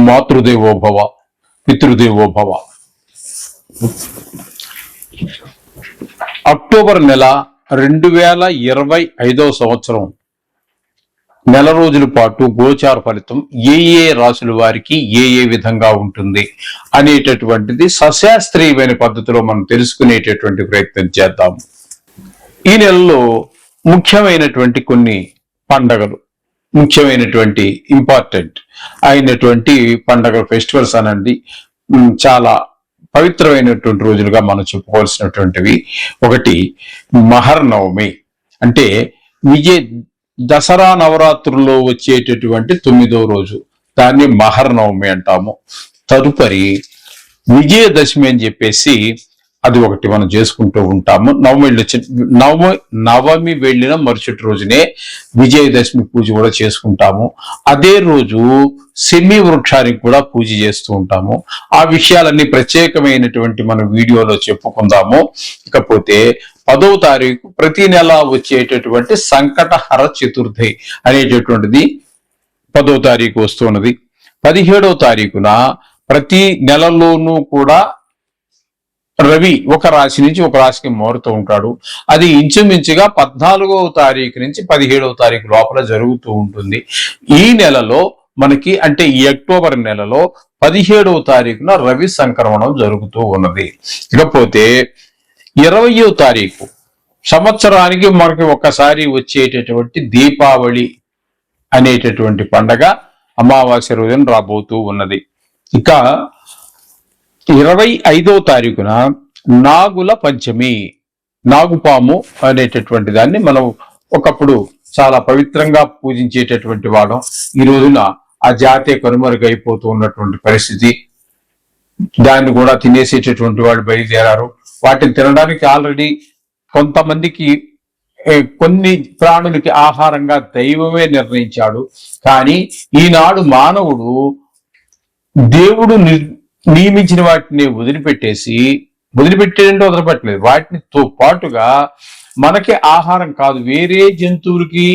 Matrudevobhava పితృదేవోభవ. October నెల 2025 సంవత్సరం నెల రోజుల పాటు గోచార ఫలితం ఏ రాశుల వారికి ఏ విధంగా ఉంటుంది అనేటటువంటిది సశాస్త్రీయమైన పద్ధతిలో మనం తెలుసుకునేటటువంటి ప్రయత్నం చేద్దాం. ఈ నెలలో ముఖ్యమైనటువంటి కొన్ని పండగలు, ముఖ్యమైనటువంటి ఇంపార్టెంట్ అయినటువంటి పండగ ఫెస్టివల్స్ అనండి, చాలా పవిత్రమైనటువంటి రోజులుగా మనం చెప్పుకోవాల్సినటువంటివి. ఒకటి మహర్నవమి, అంటే దసరా నవరాత్రుల్లో వచ్చేటటువంటి 9వ రోజు, దాన్ని మహర్నవమి అంటాము. తదుపరి విజయదశమి అని చెప్పేసి అది ఒకటి మనం చేసుకుంటూ ఉంటాము. నవమి వెళ్ళిన మరుసటి రోజునే విజయదశమి పూజ కూడా చేసుకుంటాము. అదే రోజు శమి వృక్షానికి కూడా పూజ చేస్తూ ఉంటాము. ఆ విషయాలన్నీ ప్రత్యేకమైనటువంటి మన వీడియోలో చెప్పుకుందాము. ఇకపోతే 10వ తారీఖు ప్రతి నెల వచ్చేటటువంటి సంకటహర చతుర్థి అనేటటువంటిది 10వ తారీఖు వస్తున్నది. 17వ తారీఖున ప్రతి నెలలోనూ కూడా రవి ఒక రాశి నుంచి ఒక రాశికి మారుతూ ఉంటాడు. అది ఇంచుమించుగా 14వ తారీఖు నుంచి 17వ తారీఖు లోపల జరుగుతూ ఉంటుంది. ఈ నెలలో మనకి, అంటే ఈ అక్టోబర్ నెలలో 17వ తారీఖున రవి సంక్రమణం జరుగుతూ ఉన్నది. ఇకపోతే 20వ తారీఖు సంవత్సరానికి మనకి ఒక్కసారి వచ్చేటటువంటి దీపావళి అనేటటువంటి పండగ అమావాస్య రోజున రాబోతూ ఉన్నది. ఇక 25వ తారీఖున నాగుల పంచమి, నాగుపాము అనేటటువంటి దాన్ని మనం ఒకప్పుడు చాలా పవిత్రంగా పూజించేటటువంటి వాడు. ఈ రోజున ఆ జాతే కనుమరుగైపోతూ ఉన్నటువంటి పరిస్థితి. దాన్ని కూడా తినేసేటటువంటి వాడు బయలుదేరారు. వాటిని తినడానికి ఆల్రెడీ కొంతమందికి, కొన్ని ప్రాణులకి ఆహారంగా దైవమే నిర్ణయించాడు. కానీ ఈనాడు మానవుడు దేవుడు నియమించిన వాటిని వదిలిపెట్టేంటో వదిలిపెట్టలేదు, వాటితో పాటుగా మనకి ఆహారం కాదు, వేరే జంతువులకి,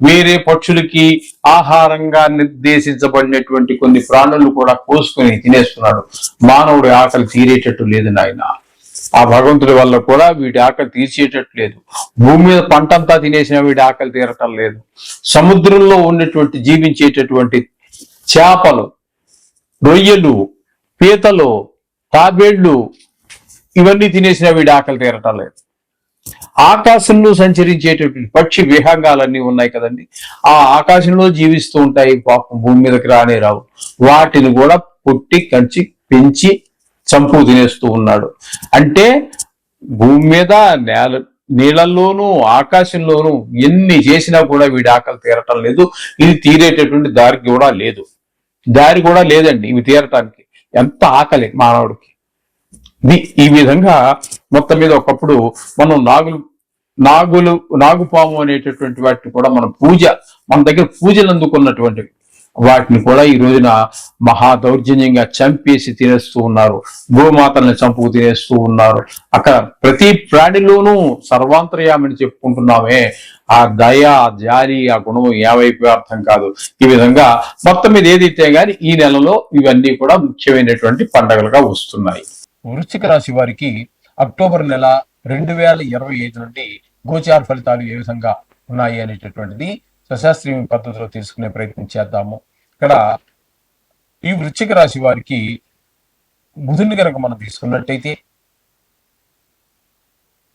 వేరే పక్షులకి ఆహారంగా నిర్దేశించబడినటువంటి కొన్ని ప్రాణులు కూడా కోసుకొని తినేస్తున్నాడు. మానవుడి ఆకలి తీరేటట్టు లేదు నాయన. ఆ భగవంతుడి వల్ల కూడా వీడి ఆకలి తీర్చేటట్టు లేదు. భూమి మీద పంటంతా తినేసిన వీడి ఆకలి తీరటం లేదు. సముద్రంలో ఉన్నటువంటి జీవించేటటువంటి చేపలు, రొయ్యలు, పీతలు, తాబేళ్లు, ఇవన్నీ తినేసిన వీడి ఆకలి తీరటం లేదు. ఆకాశంలో సంచరించేటటువంటి పక్షి విహంగాలన్నీ ఉన్నాయి కదండి, ఆ ఆకాశంలో జీవిస్తూ ఉంటాయి. పాపం భూమి మీదకి రానే రావు. వాటిని కూడా పుట్టి కంచి పెంచి చంపు తినేస్తూ ఉన్నాడు. అంటే భూమి మీద, నీళ్ళల్లోనూ ఆకాశంలోనూ ఎన్ని చేసినా కూడా వీడి ఆకలి తీరటం లేదు. ఇది తీరేటటువంటి దారి కూడా లేదండి ఇవి తీరటానికి. ఎంత ఆకలి మానవుడికి. ఈ విధంగా మొత్తం మీద ఒకప్పుడు మనం నాగుపాము అనేటటువంటి వాటిని కూడా మన దగ్గర పూజలు అందుకున్నటువంటివి, వాటిని కూడా ఈ రోజున మహా దౌర్జన్యంగా చంపేసి తినేస్తూ ఉన్నారు. గోమాతల్ని చంపుకు తినేస్తూ ఉన్నారు. అక్కడ ప్రతి ప్రాణిలోనూ సర్వాంతర్యామని చెప్పుకుంటున్నామే, ఆ దయ, జాలి, ఆ గుణం ఏవైపు అర్థం కాదు. ఈ విధంగా మొత్తం మీద ఏదైతే గాని ఈ నెలలో ఇవన్నీ కూడా ముఖ్యమైనటువంటి పండుగలుగా వస్తున్నాయి. వృశ్చిక రాశి వారికి అక్టోబర్ నెల 2025 నుండి గోచార ఫలితాలు ఏ విధంగా ఉన్నాయి అనేటటువంటిది సశాస్త్రీయ పద్ధతిలో తెలుసుకునే ప్రయత్నం చేద్దాము. ఇక్కడ ఈ వృశ్చిక రాశి వారికి బుధుని కనుక మనం తీసుకున్నట్టయితే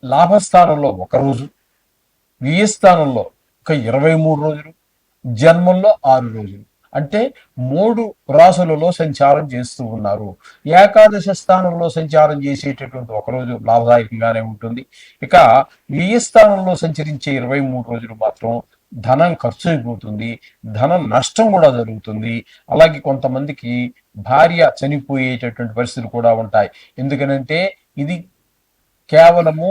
లాభస్థానంలో 1 రోజు, వ్యయస్థానంలో ఒక 23 రోజులు, జన్మంలో 6 రోజులు, అంటే 3 రాశులలో సంచారం చేస్తూ ఉన్నారు. ఏకాదశ స్థానంలో సంచారం చేసేటటువంటి 1 రోజు లాభదాయకంగానే ఉంటుంది. ఇక వ్యయస్థానంలో సంచరించే 23 రోజులు మాత్రం ధనం ఖర్చు అయిపోతుంది, ధనం నష్టం కూడా జరుగుతుంది. అలాగే కొంతమందికి భార్య చనిపోయేటటువంటి పరిస్థితులు కూడా ఉంటాయి. ఎందుకనంటే ఇది కేవలము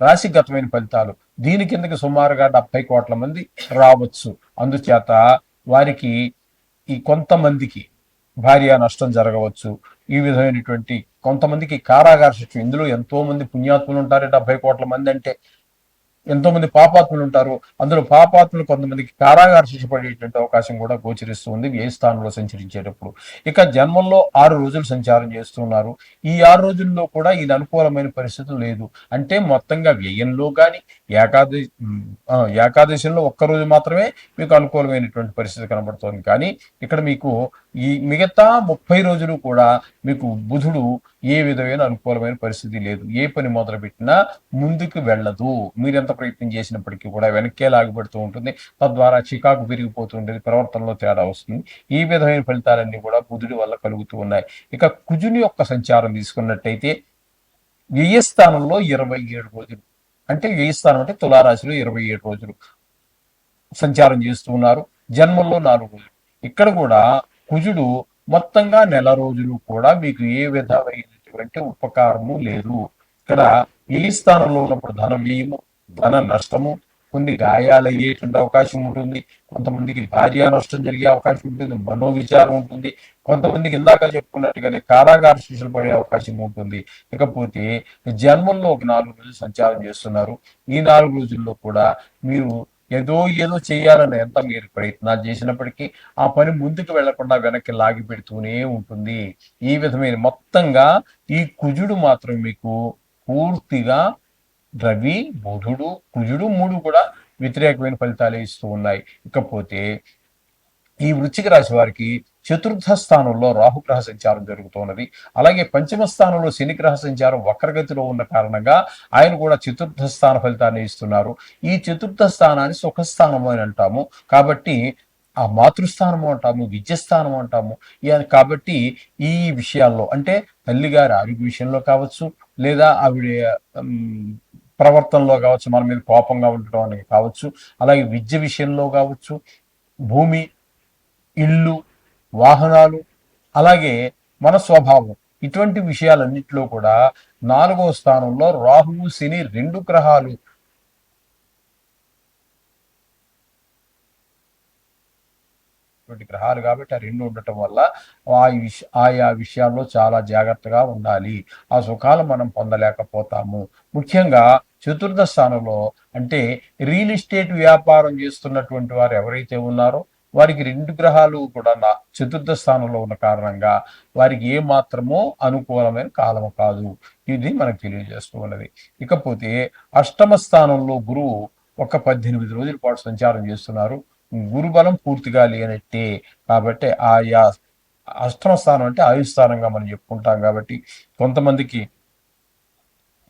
రాశిగతమైన ఫలితాలు. దీని కిందకి సుమారుగా 70 కోట్ల మంది రావచ్చు. అందుచేత వారికి ఈ కొంతమందికి భార్య నష్టం జరగవచ్చు. ఈ విధమైనటువంటి కొంతమందికి కారాగార శిక్ష. ఇందులో ఎంతో మంది పుణ్యాత్ములు ఉంటారు. 70 కోట్ల మంది అంటే ఎంతో మంది పాపాత్ములు ఉంటారు. అందులో పాపాత్ములు కొంతమందికి కారాగార శిక్ష పడేటువంటి అవకాశం కూడా గోచరిస్తుంది వ్యయ స్థానంలో సంచరించేటప్పుడు. ఇక జన్మంలో 6 రోజులు సంచారం చేస్తున్నారు. ఈ 6 రోజుల్లో కూడా ఇది అనుకూలమైన పరిస్థితులు లేదు. అంటే మొత్తంగా వ్యయంలో కానీ ఏకాదశి ఏకాదశిలో ఒక్కరోజు మాత్రమే మీకు అనుకూలమైనటువంటి పరిస్థితి కనబడుతోంది. కానీ ఇక్కడ మీకు ఈ మిగతా 30 రోజులు కూడా మీకు బుధుడు ఏ విధమైన అనుకూలమైన పరిస్థితి లేదు. ఏ పని మొదలుపెట్టినా ముందుకు వెళ్ళదు. మీరెంత ప్రయత్నం చేసినప్పటికీ కూడా వెనక్కే లాగిపెడుతూ ఉంటుంది. తద్వారా చికాకు పెరిగిపోతూ ఉంటుంది. ప్రవర్తనలో తేడా వస్తుంది. ఈ విధమైన ఫలితాలన్నీ కూడా బుధుడి వల్ల కలుగుతూ ఉన్నాయి. ఇక కుజుని యొక్క సంచారం తీసుకున్నట్టయితే వ్యయస్థానంలో 27 రోజులు, అంటే వ్యయస్థానం అంటే తులారాశిలో 27 రోజులు సంచారం చేస్తూ ఉన్నారు. జన్మల్లో 4 రోజులు. ఇక్కడ కూడా కుజుడు మొత్తంగా నెల రోజులు కూడా మీకు ఏ విధమైనటువంటి ఉపకారము లేదు. ఇక్కడ ఈ స్థానంలో ఉన్నప్పుడు ధన వ్యయము, ధన నష్టము, కొన్ని గాయాలు అయ్యేటువంటి అవకాశం ఉంటుంది. కొంతమందికి భార్య నష్టం జరిగే అవకాశం ఉంటుంది. మనోవిచారం ఉంటుంది. కొంతమందికి ఇందాక చెప్పుకున్నట్టుగానే కారాగార శిక్షలు పడే అవకాశం ఉంటుంది. ఇకపోతే జన్మంలో ఒక 4 రోజులు సంచారం చేస్తున్నారు. ఈ 4 రోజుల్లో కూడా మీరు ఏదో చేయాలని ఎంత మీరు ప్రయత్నాలు చేసినప్పటికీ ఆ పని ముందుకు వెళ్లకుండా వెనక్కి లాగి పెడుతూనే ఉంటుంది. ఈ విధమైన మొత్తంగా ఈ కుజుడు మాత్రం మీకు పూర్తిగా రవి, బుధుడు, కుజుడు 3 కూడా వ్యతిరేకమైన ఫలితాలే ఇస్తూ ఉన్నాయి. ఇకపోతే ఈ వృశ్చిక రాశి వారికి చతుర్థ స్థానంలో రాహుగ్రహ సంచారం జరుగుతున్నది. అలాగే పంచమ స్థానంలో శనిగ్రహ సంచారం వక్రగతిలో ఉన్న కారణంగా ఆయన కూడా చతుర్థ స్థాన ఫలితాన్ని ఇస్తున్నారు. ఈ చతుర్థ స్థానాన్ని సుఖస్థానము అని అంటాము. కాబట్టి ఆ మాతృస్థానము అంటాము, విద్యస్థానం అంటాము. కాబట్టి ఈ విషయాల్లో అంటే తల్లిగారి ఆరోగ్య విషయంలో కావచ్చు, లేదా ఆవిడ ప్రవర్తనలో కావచ్చు, మన మీద కోపంగా ఉండటం అనేది కావచ్చు, అలాగే విద్య విషయంలో కావచ్చు, భూమి, ఇల్లు, వాహనాలు, అలాగే మన స్వభావం, ఇటువంటి విషయాలన్నింటిలో కూడా 4వ స్థానంలో రాహువు, శని 2 గ్రహాలు కాబట్టి ఆ 2 ఉండటం వల్ల ఆయా విషయాల్లో చాలా జాగ్రత్తగా ఉండాలి. ఆ సుఖాలు మనం పొందలేకపోతాము. ముఖ్యంగా చతుర్థ స్థానంలో అంటే రియల్ ఎస్టేట్ వ్యాపారం చేస్తున్నటువంటి వారు ఎవరైతే ఉన్నారో వారికి 2 గ్రహాలు కూడా చతుర్థ స్థానంలో ఉన్న కారణంగా వారికి ఏ మాత్రమో అనుకూలమైన కాలము కాదు. ఇది మనకు తెలియజేస్తూ ఉన్నది. ఇకపోతే అష్టమ స్థానంలో గురువు ఒక 18 రోజుల పాటు సంచారం చేస్తున్నారు. గురుబలం పూర్తిగా లేనట్టే. కాబట్టి ఆయా అష్టమ స్థానం అంటే ఆయుస్థానంగా మనం చెప్పుకుంటాం. కాబట్టి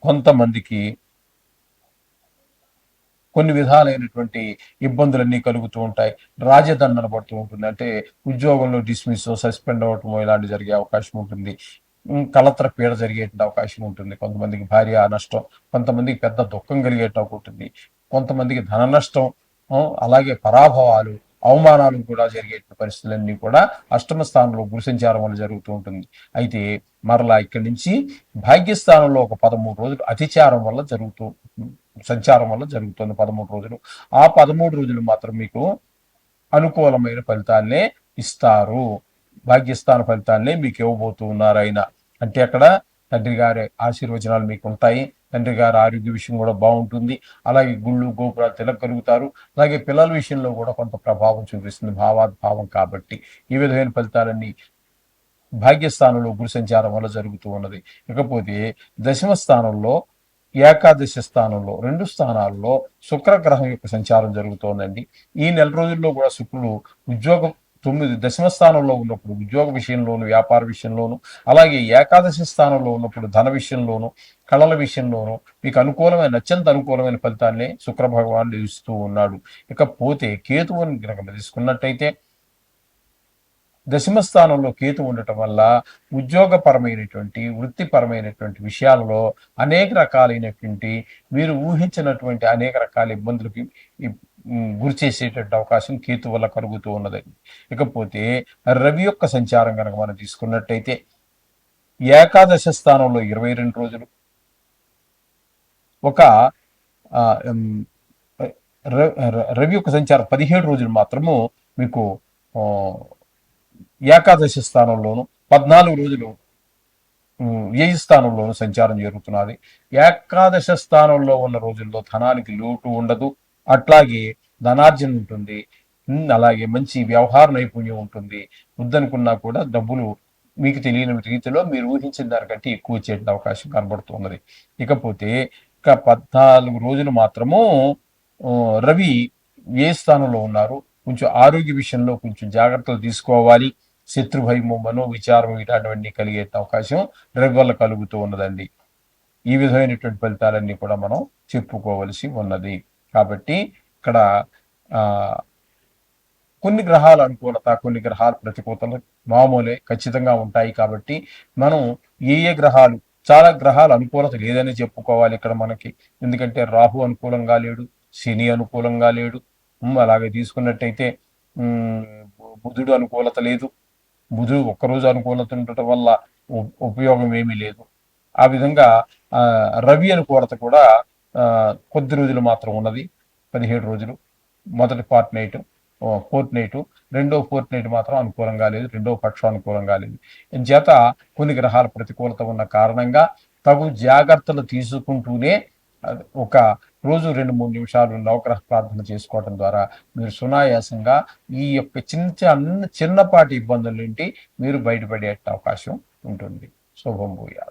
కొంతమందికి కొన్ని విధాలైనటువంటి ఇబ్బందులన్నీ కలుగుతూ ఉంటాయి. రాజదండన పడుతూ ఉంటుంది. అంటే ఉద్యోగంలో డిస్మిస్, సస్పెండ్ అవ్వటమో ఇలాంటి జరిగే అవకాశం ఉంటుంది. కలత్ర పీడ జరిగేటువంటి అవకాశం ఉంటుంది. కొంతమందికి భార్య నష్టం, కొంతమందికి పెద్ద దుఃఖం కలిగేట ఉంటుంది. కొంతమందికి ధన నష్టం, అలాగే పరాభవాలు, అవమానాలు కూడా జరిగే పరిస్థితులన్నీ కూడా అష్టమ స్థానంలో గురు సంచారం వల్ల జరుగుతూ ఉంటుంది. అయితే మరలా ఇక్కడి నుంచి భాగ్యస్థానంలో ఒక 13 రోజులు అతిచారం వల్ల సంచారం వల్ల జరుగుతుంది 13 రోజులు. ఆ 13 రోజులు మాత్రం మీకు అనుకూలమైన ఫలితాలనే ఇస్తారు. భాగ్యస్థాన ఫలితాలనే మీకు ఇవ్వబోతూ ఉన్నారు ఆయన. అంటే అక్కడ తండ్రి గారి ఆశీర్వచనాలు మీకు ఉంటాయి. తండ్రి గారి ఆరోగ్య విషయం కూడా బాగుంటుంది. అలాగే గుళ్ళు గోపురాలు తిలకగలుగుతారు. అలాగే పిల్లల విషయంలో కూడా కొంత ప్రభావం చూపిస్తుంది భావాద్భావం. కాబట్టి ఈ విధమైన ఫలితాలన్నీ భాగ్యస్థానంలో గురు సంచారం వల్ల జరుగుతూ ఉన్నది. ఇకపోతే దశమ స్థానంలో, ఏకాదశి స్థానంలో 2 స్థానాల్లో శుక్రగ్రహం యొక్క సంచారం జరుగుతోందండి. ఈ నెల రోజుల్లో కూడా శుక్రుడు ఉద్యోగం 9 దశమ స్థానంలో ఉన్నప్పుడు ఉద్యోగ విషయంలోను, వ్యాపార విషయంలోను, అలాగే ఏకాదశి స్థానంలో ఉన్నప్పుడు ధన విషయంలోను, కళల విషయంలోను మీకు అత్యంత అనుకూలమైన ఫలితాన్ని శుక్ర భగవానుడు ఇస్తూ ఉన్నాడు. ఇకపోతే కేతువుని కనుక తీసుకున్నట్టయితే దశమ స్థానంలో కేతు ఉండటం వల్ల ఉద్యోగపరమైనటువంటి, వృత్తిపరమైనటువంటి విషయాలలో అనేక రకాలైనటువంటి మీరు ఊహించినటువంటి అనేక రకాల ఇబ్బందులకి గురి చేసేటువంటి అవకాశం కేతు వల్ల కలుగుతూ ఉన్నది. ఇకపోతే రవి యొక్క సంచారం కనుక మనం తీసుకున్నట్టయితే ఏకాదశ స్థానంలో 22 రోజులు, ఒక రవి యొక్క సంచారం 17 రోజులు మాత్రము మీకు ఏకాదశి స్థానంలోను, 14 రోజులు వ్యయ స్థానంలోనూ సంచారం జరుగుతున్నది. ఏకాదశ స్థానంలో ఉన్న రోజుల్లో ధనానికి లోటు ఉండదు. అట్లాగే ధనార్జన ఉంటుంది. అలాగే మంచి వ్యవహార నైపుణ్యం ఉంటుంది. వద్దనుకున్నా కూడా డబ్బులు మీకు తెలియని రీతిలో మీరు ఊహించిన దానికంటే ఎక్కువ వచ్చే అవకాశం కనబడుతున్నది. ఇకపోతే ఇక 14 రోజులు మాత్రము రవి ఏ స్థానంలో ఉన్నారు. కొంచెం ఆరోగ్య విషయంలో కొంచెం జాగ్రత్తలు తీసుకోవాలి. శత్రుభయము, మనోవిచారం ఇలాంటివన్నీ కలిగే అవకాశం రవి వల్ల కలుగుతూ ఉన్నదండి. ఈ విధమైనటువంటి ఫలితాలన్నీ కూడా మనం చెప్పుకోవలసి ఉన్నది. కాబట్టి ఇక్కడ ఆ కొన్ని గ్రహాల అనుకూలత, కొన్ని గ్రహాల ప్రతికూలతలు మామూలే, ఖచ్చితంగా ఉంటాయి. కాబట్టి మనం ఏ గ్రహాలు, చాలా గ్రహాల అనుకూలత లేదని చెప్పుకోవాలి ఇక్కడ మనకి. ఎందుకంటే రాహు అనుకూలంగా లేడు, శని అనుకూలంగా లేడు. అలాగే తీసుకున్నట్టయితే బుధుడు అనుకూలత లేదు. బుధుడు ఒక్కరోజు అనుకూలత ఉండటం వల్ల ఉపయోగం ఏమీ లేదు. ఆ విధంగా రవి అనుకూలత కూడా కొద్ది రోజులు మాత్రం ఉన్నది, 17 రోజులు. మొదటి ఫోర్త్ నైట్, రెండో ఫోర్త్ నైట్ మాత్రం అనుకూలంగా లేదు, రెండో పక్షం అనుకూలంగా లేదు. చేత కొన్ని గ్రహాల ప్రతికూలత ఉన్న కారణంగా తగు జాగ్రత్తలు తీసుకుంటూనే ఒక రోజు 2-3 నిమిషాలు నవగ్రహ ప్రార్థన చేసుకోవడం ద్వారా మీరు సునాయాసంగా ఈ యొక్క చిన్నపాటి ఇబ్బందుల నుండి మీరు బయటపడే అవకాశం ఉంటుంది. శుభం భూయాలు.